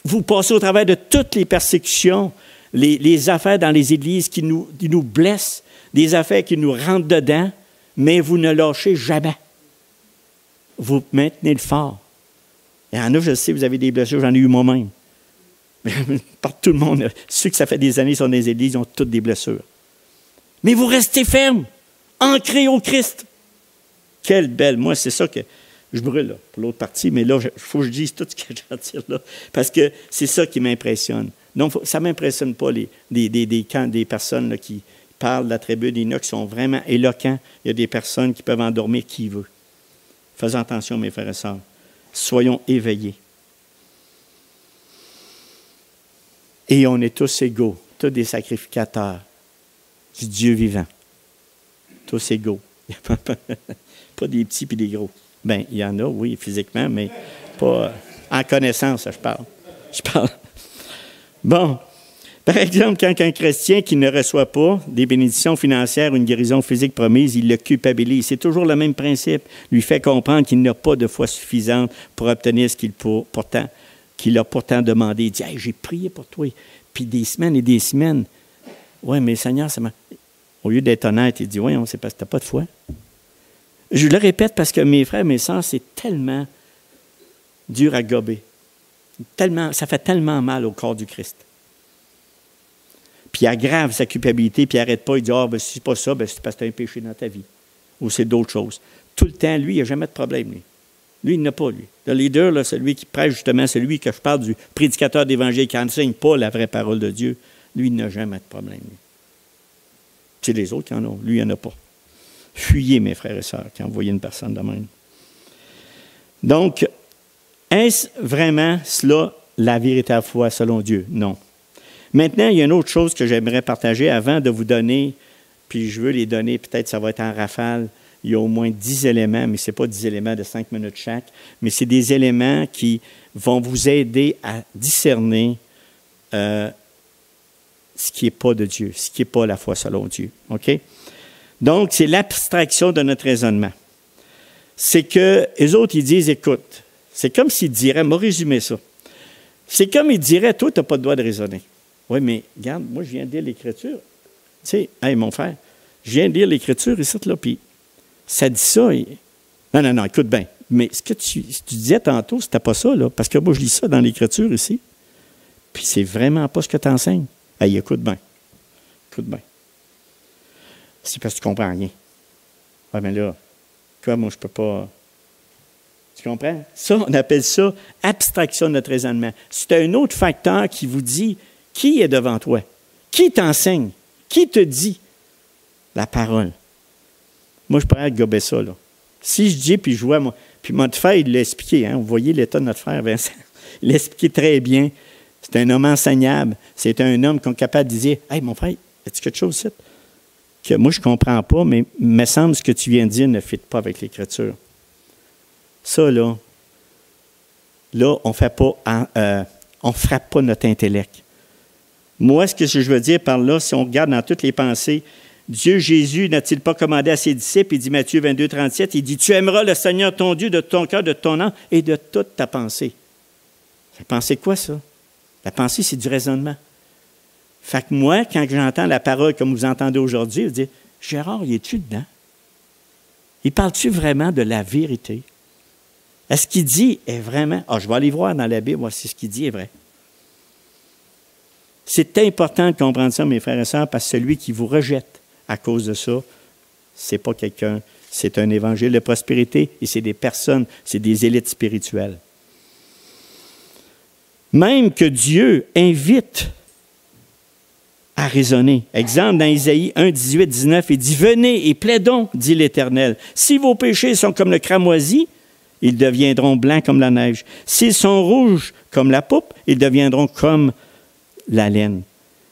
S1: Vous passez au travers de toutes les persécutions, les affaires dans les églises qui nous blessent, des affaires qui nous rentrent dedans, mais vous ne lâchez jamais. Vous maintenez le fort. Il y en a, je sais, vous avez des blessures, j'en ai eu moi-même. Par tout le monde, ceux que ça fait des années sont dans les églises, ils ont toutes des blessures. Mais vous restez ferme, ancrés au Christ. Quelle belle, moi, c'est ça que je brûle là, pour l'autre partie, mais là, il faut que je dise tout ce que j'ai à dire là, parce que c'est ça qui m'impressionne. Donc, ça ne m'impressionne pas des personnes là, qui parlent de la tribu d'Enoch, qui sont vraiment éloquents. Il y a des personnes qui peuvent endormir qui veut. Faisons attention, mes frères et sœurs. Soyons éveillés. Et on est tous égaux, tous des sacrificateurs du Dieu vivant. Tous égaux. Pas des petits puis des gros. Bien, il y en a, oui, physiquement, mais pas en connaissance, je parle. Bon, par exemple, quand un chrétien qui ne reçoit pas des bénédictions financières ou une guérison physique promise, il le culpabilise. C'est toujours le même principe. Lui fait comprendre qu'il n'a pas de foi suffisante pour obtenir ce qu'il a pourtant demandé. Il dit, hey, j'ai prié pour toi. Puis des semaines et des semaines. Oui, mais Seigneur, ça m'a... Au lieu d'être honnête, il dit, oui, c'est parce que tu n'as pas de foi. Je le répète parce que mes frères, mes sœurs, c'est tellement dur à gober. Ça fait tellement mal au corps du Christ. Puis il aggrave sa culpabilité, puis il n'arrête pas, il dit, si c'est pas ça, c'est parce que tu as un péché dans ta vie. Ou c'est d'autres choses. Tout le temps, lui, il n'a jamais de problème, lui. Lui, il n'a pas, lui. Le leader, là, celui qui prêche justement, celui que je parle du prédicateur d'évangile qui n'enseigne pas la vraie parole de Dieu, lui, il n'a jamais de problème, lui. C'est les autres qui en ont. Lui, il n'en a pas. Fuyez, mes frères et sœurs, quand vous voyez une personne de même. Donc, est-ce vraiment cela la véritable foi selon Dieu? Non. Maintenant, il y a une autre chose que j'aimerais partager avant de vous donner, puis je veux les donner, peut-être ça va être en rafale. Il y a au moins 10 éléments, mais ce n'est pas 10 éléments de 5 minutes chaque, mais c'est des éléments qui vont vous aider à discerner ce qui n'est pas de Dieu, ce qui n'est pas la foi selon Dieu. OK? Donc, c'est l'abstraction de notre raisonnement. C'est que les autres, ils disent, écoute, c'est comme s'ils diraient, m'a résumé ça. C'est comme ils diraient, toi, tu n'as pas le droit de raisonner. Oui, mais regarde, moi, je viens de lire l'Écriture. Tu sais, hey, mon frère, je viens de lire l'Écriture ici, là, puis ça dit ça. Et... Non, écoute bien. Mais ce que tu disais tantôt, c'était pas ça, là, parce que moi, je lis ça dans l'Écriture ici. Puis c'est vraiment pas ce que tu enseignes. Hey, écoute bien. C'est parce que tu ne comprends rien. Oui, mais là, quoi, moi, je ne peux pas... Tu comprends? Ça, on appelle ça abstraction de notre raisonnement. C'est un autre facteur qui vous dit qui est devant toi, qui t'enseigne, qui te dit la parole. Moi, je pourrais gober ça, là. Si je dis, puis je vois, puis notre frère, il l'a expliqué, hein, vous voyez l'état de notre frère, Vincent. Il l'a expliqué très bien. C'est un homme enseignable. C'est un homme qui est capable de dire, hey, mon frère, as-tu quelque chose ici? Que moi, je ne comprends pas, mais il me semble que ce que tu viens de dire ne fit pas avec l'Écriture. Ça, là, on ne frappe pas notre intellect. Moi, ce que je veux dire par là, si on regarde dans toutes les pensées, Dieu Jésus n'a-t-il pas commandé à ses disciples, il dit Matthieu 22, 37, il dit, tu aimeras le Seigneur ton Dieu de ton cœur, de ton âme et de toute ta pensée. La pensée quoi, ça? La pensée, c'est du raisonnement. Fait que moi, quand j'entends la parole comme vous entendez aujourd'hui, je dis, Gérard, y es-tu dedans? Il parle-tu vraiment de la vérité? Est-ce qu'il dit est vraiment... je vais aller voir dans la Bible, moi, si ce qu'il dit est vrai. C'est important de comprendre ça, mes frères et sœurs, parce que celui qui vous rejette à cause de ça, c'est pas quelqu'un, c'est un évangile de prospérité et c'est des personnes, c'est des élites spirituelles. Même que Dieu invite à raisonner. Exemple, dans Isaïe 1, 18, 19, il dit « Venez et plaidons, dit l'Éternel. Si vos péchés sont comme le cramoisi, ils deviendront blancs comme la neige. S'ils sont rouges comme la pourpre, ils deviendront comme la laine.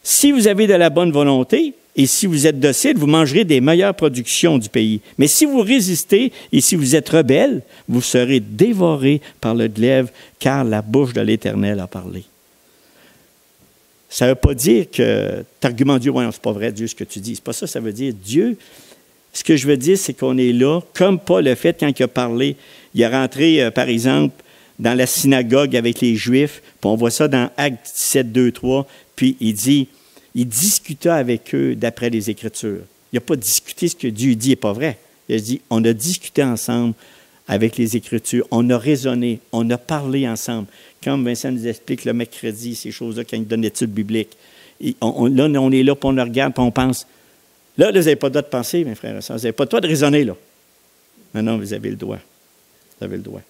S1: Si vous avez de la bonne volonté et si vous êtes docile, vous mangerez des meilleures productions du pays. Mais si vous résistez et si vous êtes rebelles, vous serez dévorés par le glaive, car la bouche de l'Éternel a parlé. » Ça ne veut pas dire que tu argumentes Dieu, « Ouais, non, c'est pas vrai, Dieu, ce que tu dis. » C'est pas ça, ça veut dire Dieu. Ce que je veux dire, c'est qu'on est là, comme Paul le fait quand il a parlé. Il est rentré, par exemple, dans la synagogue avec les Juifs, puis on voit ça dans Actes 17, 2, 3, puis il dit, il discuta avec eux d'après les Écritures. Il n'a pas discuté ce que Dieu dit n'est pas vrai. Il a dit, on a discuté ensemble avec les Écritures, on a raisonné, on a parlé ensemble. Comme Vincent nous explique le mercredi, ces choses-là, quand il donne l'étude biblique. Là, on est là, puis on le regarde, puis on pense. Là, vous n'avez pas le droit de penser, mes frères et sœurs. Vous n'avez pas le droit de raisonner, là. Maintenant, vous avez le droit. Vous avez le droit.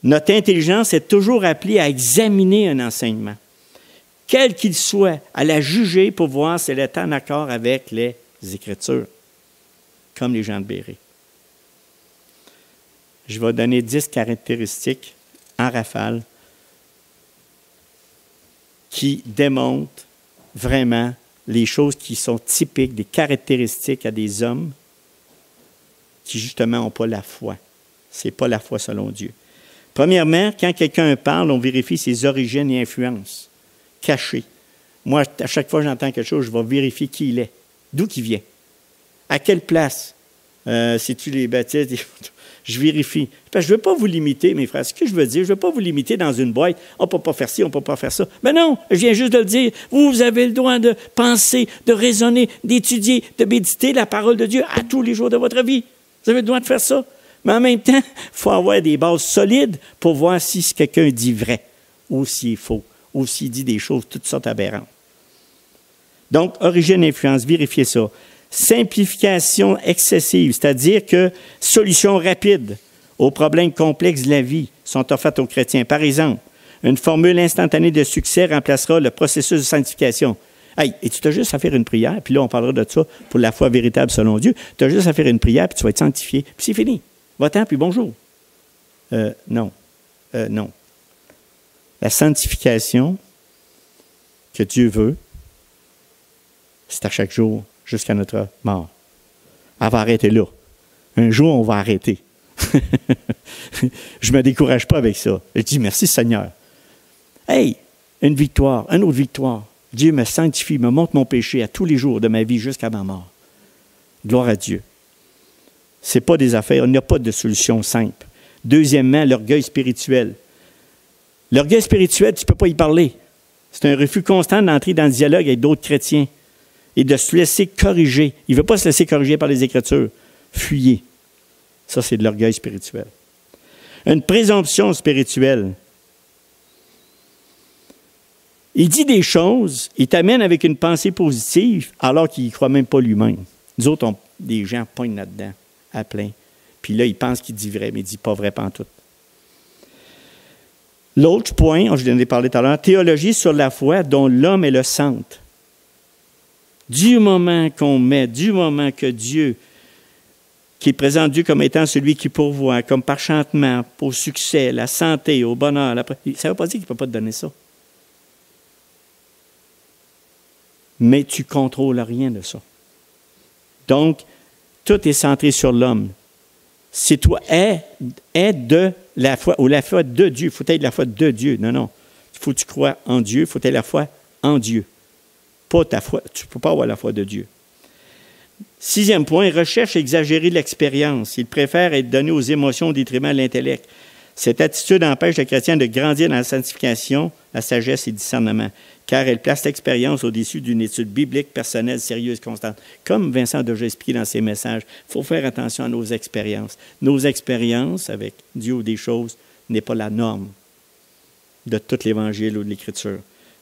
S1: Notre intelligence est toujours appelée à examiner un enseignement, quel qu'il soit, à la juger pour voir si elle est en accord avec les Écritures, comme les gens de Bérée. Je vais donner 10 caractéristiques en rafale qui démontrent vraiment les choses qui sont typiques, des caractéristiques à des hommes qui, justement, n'ont pas la foi. Ce n'est pas la foi selon Dieu. Premièrement, quand quelqu'un parle, on vérifie ses origines et influences cachées. Moi, à chaque fois que j'entends quelque chose, je vais vérifier qui il est, d'où il vient, à quelle place. Si-tu les baptises, je vérifie. Parce que je ne veux pas vous limiter, mes frères. Ce que je veux dire, je ne veux pas vous limiter dans une boîte. On ne peut pas faire ci, on ne peut pas faire ça. Mais non, je viens juste de le dire. Vous avez le droit de penser, de raisonner, d'étudier, de méditer la parole de Dieu à tous les jours de votre vie. Vous avez le droit de faire ça. Mais en même temps, il faut avoir des bases solides pour voir si quelqu'un dit vrai ou s'il est faux ou s'il dit des choses toutes sortes aberrantes. Donc, origine, influence, vérifiez ça. Simplification excessive, c'est-à-dire que solutions rapides aux problèmes complexes de la vie sont offertes aux chrétiens. Par exemple, une formule instantanée de succès remplacera le processus de sanctification. Hey, et tu as juste à faire une prière, puis là, on parlera de ça pour la foi véritable selon Dieu. Tu as juste à faire une prière, puis tu vas être sanctifié, puis c'est fini. Va-t'en, puis bonjour. Non. La sanctification que Dieu veut, c'est à chaque jour jusqu'à notre mort. Elle va arrêter là. Un jour, on va arrêter. Je ne me décourage pas avec ça. Je dis merci Seigneur. Hey, une victoire, une autre victoire. Dieu me sanctifie, me montre mon péché à tous les jours de ma vie jusqu'à ma mort. Gloire à Dieu. Ce n'est pas des affaires, il n'y a pas de solution simple. Deuxièmement, l'orgueil spirituel. L'orgueil spirituel, tu ne peux pas y parler. C'est un refus constant d'entrer dans le dialogue avec d'autres chrétiens et de se laisser corriger. Il ne veut pas se laisser corriger par les Écritures. Fuyez. Ça, c'est de l'orgueil spirituel. Une présomption spirituelle. Il dit des choses, il t'amène avec une pensée positive alors qu'il n'y croit même pas lui-même. Nous autres, des gens pognent là-dedans, à plein. Puis là, il pense qu'il dit vrai, mais il ne dit pas vrai pantoute. L'autre point, je viens de parler tout à l'heure, théologie sur la foi dont l'homme est le centre. Du moment que Dieu, qui présente Dieu comme étant celui qui pourvoit, comme parchantement, au succès, la santé, au bonheur, ça ne veut pas dire qu'il ne peut pas te donner ça. Mais tu ne contrôles rien de ça. Donc, tout est centré sur l'homme. C'est toi, est de la foi, ou la foi de Dieu. Il faut être la foi de Dieu. Non. Il faut que tu crois en Dieu, il faut être la foi en Dieu. Pas ta foi. Tu ne peux pas avoir la foi de Dieu. 6e point, recherche exagérée l'expérience. Il préfère être donné aux émotions au détriment de l'intellect. Cette attitude empêche le chrétien de grandir dans la sanctification, la sagesse et le discernement. car elle place l'expérience au-dessus d'une étude biblique personnelle, sérieuse, constante. Comme Vincent a déjà expliqué dans ses messages, il faut faire attention à nos expériences. Nos expériences avec Dieu ou des choses n'est pas la norme de tout l'Évangile ou de l'Écriture.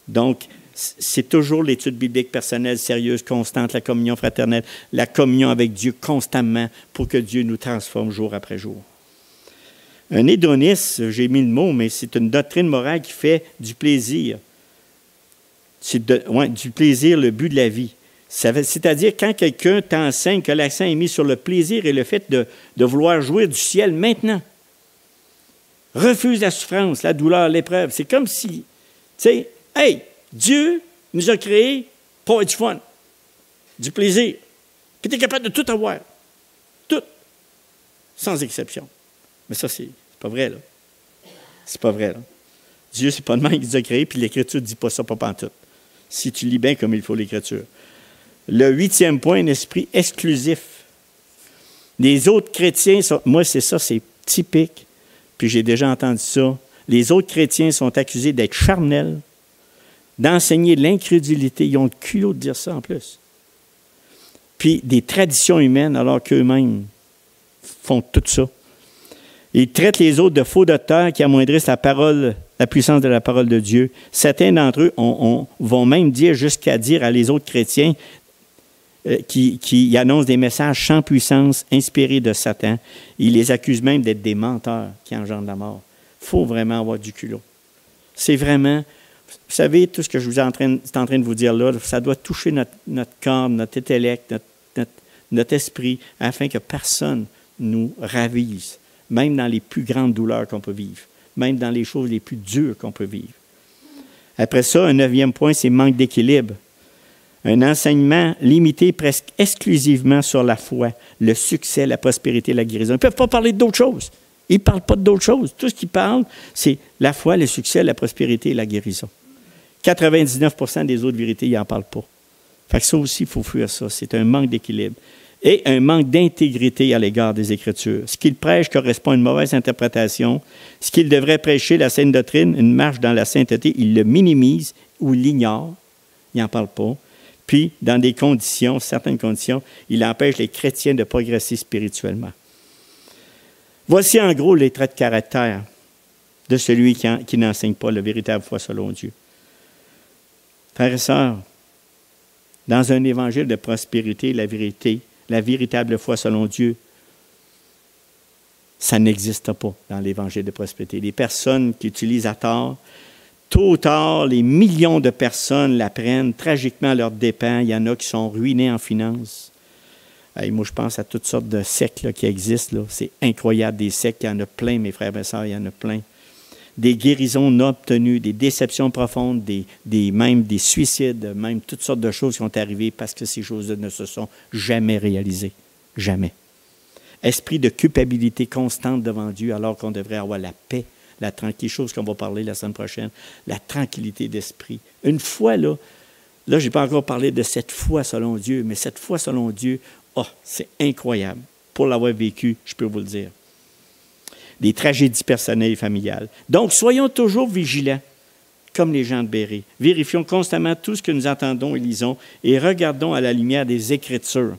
S1: Donc, c'est toujours l'étude biblique personnelle, sérieuse, constante, la communion fraternelle, la communion avec Dieu constamment pour que Dieu nous transforme jour après jour. Un hédoniste, j'ai mis le mot, mais c'est une doctrine morale qui fait du plaisir. Du plaisir le but de la vie. C'est-à-dire quand quelqu'un t'enseigne que l'accent est mis sur le plaisir et le fait de vouloir jouir du ciel maintenant. Refuse la souffrance, la douleur, l'épreuve. C'est comme si, tu sais, hey, Dieu nous a créés pour être du fun, du plaisir. Puis tu es capable de tout avoir. Tout. Sans exception. Mais ça, c'est pas vrai, là. C'est pas vrai, là. Dieu, c'est pas de même qu'il nous a créés, puis l'Écriture ne dit pas ça, pas pantoute. Si tu lis bien comme il faut l'Écriture. Le 8e point, un esprit exclusif. Les autres chrétiens, moi, c'est ça, c'est typique, puis j'ai déjà entendu ça. Les autres chrétiens sont accusés d'être charnels, d'enseigner l'incrédulité. Ils ont le culot de dire ça en plus. Puis des traditions humaines, alors qu'eux-mêmes font tout ça. Ils traitent les autres de faux docteurs qui amoindrissent la puissance de la parole de Dieu. Certains d'entre eux vont même dire jusqu'à dire à les autres chrétiens qui annoncent des messages sans puissance, inspirés de Satan. Ils les accusent même d'être des menteurs qui engendrent la mort. Il faut vraiment avoir du culot. C'est vraiment, vous savez, tout ce que je vous suis en train de vous dire là, ça doit toucher notre corps, notre intellect, notre esprit, afin que personne nous ravise, même dans les plus grandes douleurs qu'on peut vivre, même dans les choses les plus dures qu'on peut vivre. Après ça, un 9e point, c'est manque d'équilibre. Un enseignement limité presque exclusivement sur la foi, le succès, la prospérité, la guérison. Ils ne peuvent pas parler d'autres choses. Ils ne parlent pas d'autres choses. Tout ce qu'ils parlent, c'est la foi, le succès, la prospérité et la guérison. 99% des autres vérités, ils n'en parlent pas. Fait que ça aussi, il faut fuir ça. C'est un manque d'équilibre. Et un manque d'intégrité à l'égard des Écritures. Ce qu'ils prêchent correspond à une mauvaise interprétation. Ce qu'ils devraient prêcher, la sainte doctrine, une marche dans la sainteté, ils le minimisent ou l'ignorent. Ils n'en parlent pas. Puis, dans des conditions, certaines conditions, il empêche les chrétiens de progresser spirituellement. Voici en gros les traits de caractère de celui qui n'enseigne pas la véritable foi selon Dieu. Frères et sœurs, dans un évangile de prospérité, la vérité, la véritable foi selon Dieu, ça n'existe pas dans l'évangile de prospérité. Les personnes qui utilisent à tort, tôt ou tard, les millions de personnes la prennent tragiquement à leurs dépens. Il y en a qui sont ruinés en finances. Moi, je pense à toutes sortes de sectes là, qui existent. Là. C'est incroyable, des sectes. Il y en a plein, mes frères et sœurs, il y en a plein. Des guérisons non obtenues, des déceptions profondes, même des suicides, même toutes sortes de choses qui sont arrivées parce que ces choses-là ne se sont jamais réalisées. Jamais. Esprit de culpabilité constante devant Dieu alors qu'on devrait avoir la paix, la tranquillité, chose qu'on va parler la semaine prochaine, la tranquillité d'esprit. Une foi, là je n'ai pas encore parlé de cette foi selon Dieu, mais cette foi selon Dieu, c'est incroyable. Pour l'avoir vécu, je peux vous le dire. Des tragédies personnelles et familiales. Donc, soyons toujours vigilants, comme les gens de Bérée. Vérifions constamment tout ce que nous entendons et lisons et regardons à la lumière des Écritures.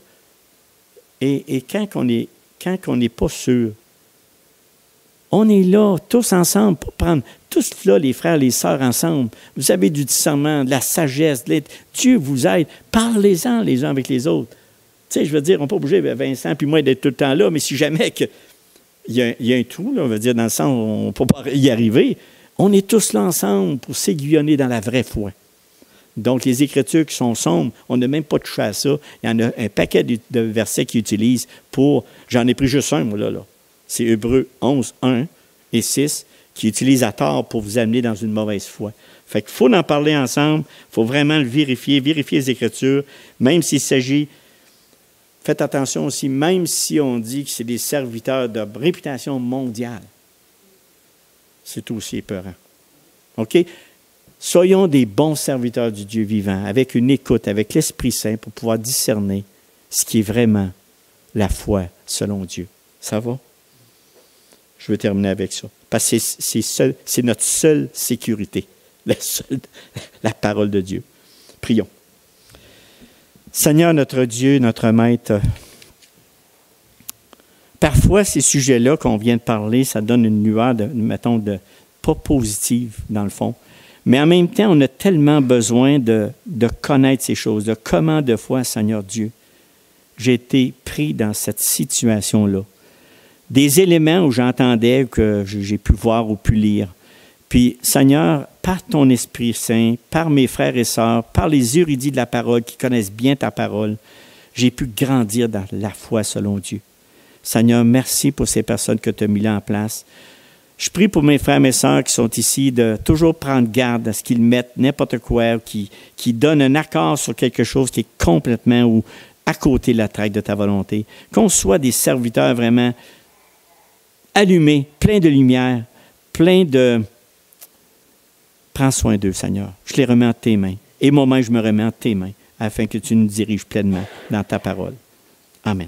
S1: Et quand on n'est pas sûr, on est là, tous ensemble, pour prendre, tous là, les frères, les sœurs, ensemble. Vous avez du discernement, de la sagesse, Dieu vous aide. Parlez-en les uns avec les autres. Tu sais, je veux dire, on n'est pas obligé, Vincent puis moi, d'être tout le temps là, mais si jamais il y a un trou, là, on va dire, dans le sens où on ne peut pas y arriver, on est tous là ensemble pour s'aiguillonner dans la vraie foi. Donc, les Écritures qui sont sombres, on n'a même pas touché à ça. Il y en a un paquet de versets qu'ils utilisent pour... J'en ai pris juste un, moi, là. C'est Hébreux 11, 1 et 6, qui utilisent à tort pour vous amener dans une mauvaise foi. Fait qu'il faut en parler ensemble, il faut vraiment le vérifier les Écritures, même s'il s'agit... Faites attention aussi, même si on dit que c'est des serviteurs de réputation mondiale, c'est aussi épeurant. OK? Soyons des bons serviteurs du Dieu vivant, avec une écoute, avec l'Esprit Saint, pour pouvoir discerner ce qui est vraiment la foi selon Dieu. Ça va? Je veux terminer avec ça. Parce que c'est notre seule sécurité. la parole de Dieu. Prions. Seigneur, notre Dieu, notre Maître, parfois ces sujets-là qu'on vient de parler, ça donne une lueur, mettons, pas positive dans le fond. Mais en même temps, on a tellement besoin de connaître ces choses, de comment de fois, Seigneur Dieu, j'ai été pris dans cette situation-là. Des éléments où j'entendais, que j'ai pu voir ou pu lire. Puis, Seigneur, par ton Esprit Saint, par mes frères et sœurs, par les érudits de la parole qui connaissent bien ta parole, j'ai pu grandir dans la foi selon Dieu. Seigneur, merci pour ces personnes que tu as mis là en place. Je prie pour mes frères et mes sœurs qui sont ici de toujours prendre garde à ce qu'ils mettent n'importe quoi, qui donnent un accord sur quelque chose qui est complètement ou à côté de la traque de ta volonté. Qu'on soit des serviteurs vraiment allumés, pleins de lumière, pleins de... Prends soin d'eux, Seigneur. Je les remets entre tes mains. Et moi-même, je me remets entre tes mains, afin que tu nous diriges pleinement dans ta parole. Amen.